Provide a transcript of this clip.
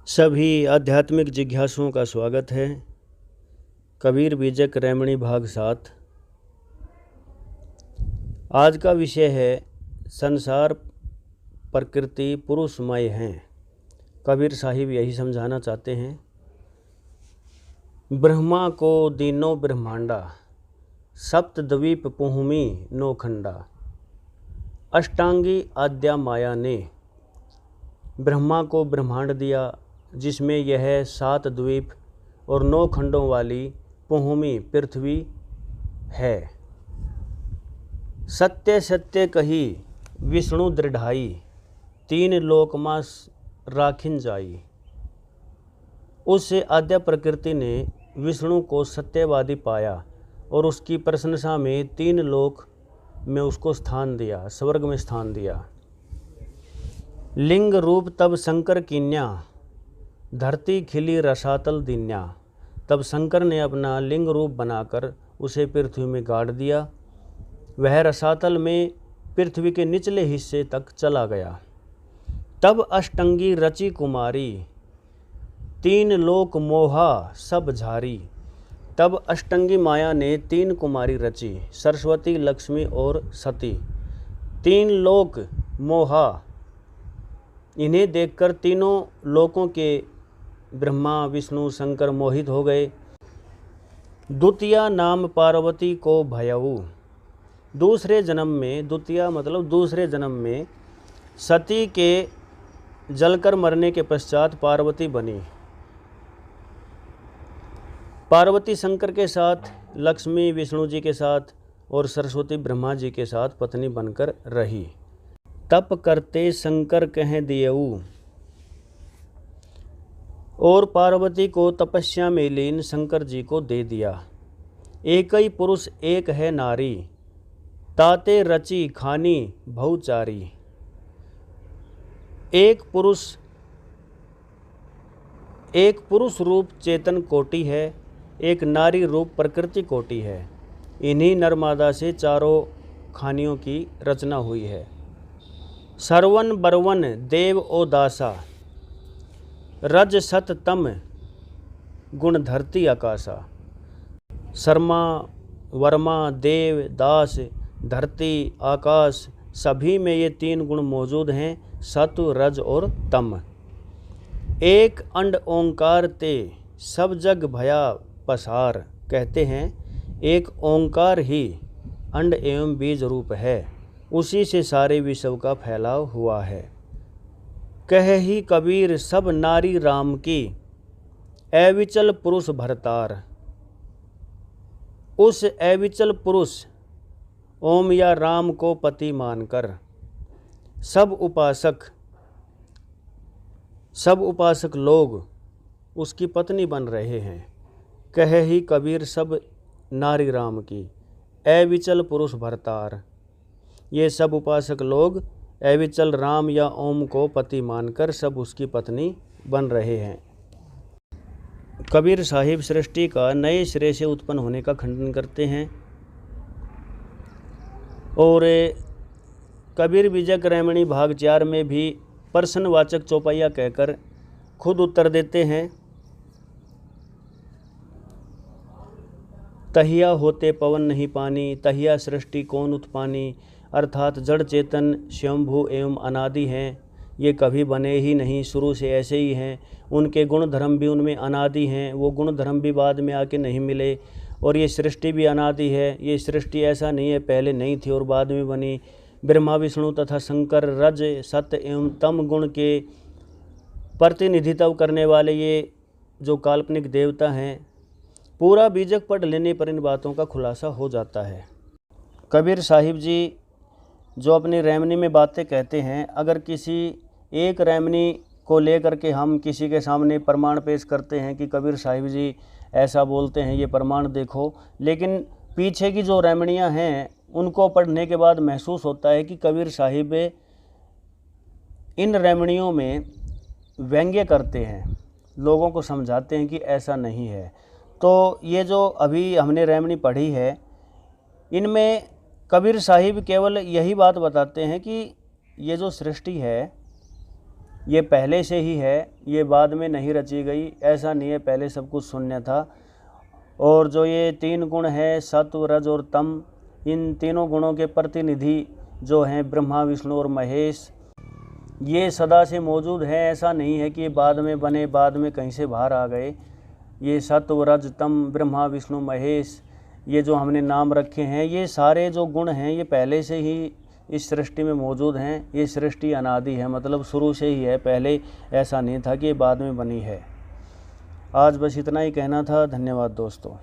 सभी आध्यात्मिक जिज्ञासुओं का स्वागत है। कबीर बीजक रैमणी भाग 7। आज का विषय है संसार प्रकृति पुरुषमय हैं। कबीर साहिब यही समझाना चाहते हैं। ब्रह्मा को दीनो ब्रह्मांडा, सप्तद्वीप पुहुमी नौखंडा। अष्टांगी आद्या माया ने ब्रह्मा को ब्रह्मांड दिया, जिसमें यह 7 द्वीप और 9 खंडों वाली पुहुमी पृथ्वी है। सत्य सत्य कही विष्णु दृढ़ाई, 3 लोकमा राखिन जाई। उस आद्या प्रकृति ने विष्णु को सत्यवादी पाया और उसकी प्रशंसा में 3 लोक में उसको स्थान दिया, स्वर्ग में स्थान दिया। लिंग रूप तब शंकर कीन्या, धरती खिली रसातल दीन्या। तब शंकर ने अपना लिंग रूप बनाकर उसे पृथ्वी में गाड़ दिया। वह रसातल में पृथ्वी के निचले हिस्से तक चला गया। तब अष्टंगी रची कुमारी, 3 लोक मोहा सब झारी। तब अष्टंगी माया ने 3 कुमारी रची, सरस्वती, लक्ष्मी और सती। 3 लोक मोहा, इन्हें देखकर तीनों लोकों के ब्रह्मा विष्णु शंकर मोहित हो गए। द्वितीया नाम पार्वती को भयऊ। दूसरे जन्म में, द्वितीया मतलब दूसरे जन्म में, सती के जलकर मरने के पश्चात पार्वती बनी। पार्वती शंकर के साथ, लक्ष्मी विष्णु जी के साथ और सरस्वती ब्रह्मा जी के साथ पत्नी बनकर रही। तप करते शंकर कह दिएऊ, और पार्वती को तपस्या में लीन शंकर जी को दे दिया। एक ही पुरुष एक है नारी, ताते रची खानी बहुचारी। एक पुरुष रूप चेतन कोटि है, एक नारी रूप प्रकृति कोटि है। इन्हीं नर्मदा से चारों खानियों की रचना हुई है। सर्वन बरवन देव ओ दासा, रज सत तम गुण धरती आकाशा। शर्मा वर्मा देव दास धरती आकाश, सभी में ये 3 गुण मौजूद हैं, सत्व रज और तम। एक अंड ओंकार ते सब जग भया पसार। कहते हैं एक ओंकार ही अंड एवं बीज रूप है, उसी से सारे विश्व का फैलाव हुआ है। कह ही कबीर सब नारी राम की, अविचल पुरुष भरतार। उस अविचल पुरुष ओम या राम को पति मानकर सब उपासक लोग उसकी पत्नी बन रहे हैं। कह ही कबीर सब नारी राम की, अविचल पुरुष भरतार। ये सब उपासक लोग अविचल राम या ओम को पति मानकर सब उसकी पत्नी बन रहे हैं। कबीर साहिब सृष्टि का नए सिरे से उत्पन्न होने का खंडन करते हैं और कबीर बीजक रैमणी भाग 4 में भी प्रश्नवाचक चौपाइयाँ कहकर खुद उत्तर देते हैं। तहिया होते पवन नहीं पानी, तहिया सृष्टि कौन उत्पानी। अर्थात जड़ चेतन स्वयंभू एवं अनादि हैं, ये कभी बने ही नहीं, शुरू से ऐसे ही हैं। उनके गुण धर्म भी उनमें अनादि हैं, वो गुण धर्म भी बाद में आके नहीं मिले। और ये सृष्टि भी अनादि है, ये सृष्टि ऐसा नहीं है पहले नहीं थी और बाद में बनी। ब्रह्मा विष्णु तथा शंकर रज सत्य एवं तम गुण के प्रतिनिधित्व करने वाले ये जो काल्पनिक देवता हैं, पूरा बीजक पढ़ लेने पर इन बातों का खुलासा हो जाता है। कबीर साहिब जी जो अपनी रैमनी में बातें कहते हैं, अगर किसी एक रैमनी को लेकर के हम किसी के सामने प्रमाण पेश करते हैं कि कबीर साहिब जी ऐसा बोलते हैं, ये प्रमाण देखो, लेकिन पीछे की जो रैमणियाँ हैं उनको पढ़ने के बाद महसूस होता है कि कबीर साहिब इन रैमणियों में व्यंग्य करते हैं, लोगों को समझाते हैं कि ऐसा नहीं है। तो ये जो अभी हमने रैमनी पढ़ी है, इनमें कबीर साहिब केवल यही बात बताते हैं कि ये जो सृष्टि है ये पहले से ही है, ये बाद में नहीं रची गई, ऐसा नहीं है पहले सब कुछ शून्य था। और जो ये 3 गुण है सत्व रज और तम, इन तीनों गुणों के प्रतिनिधि जो हैं ब्रह्मा विष्णु और महेश, ये सदा से मौजूद है, ऐसा नहीं है कि ये बाद में बने, बाद में कहीं से बाहर आ गए। ये सत्व रज तम ब्रह्मा विष्णु महेश, ये जो हमने नाम रखे हैं, ये सारे जो गुण हैं ये पहले से ही इस सृष्टि में मौजूद हैं। ये सृष्टि अनादि है, मतलब शुरू से ही है, पहले ऐसा नहीं था कि ये बाद में बनी है। आज बस इतना ही कहना था। धन्यवाद दोस्तों।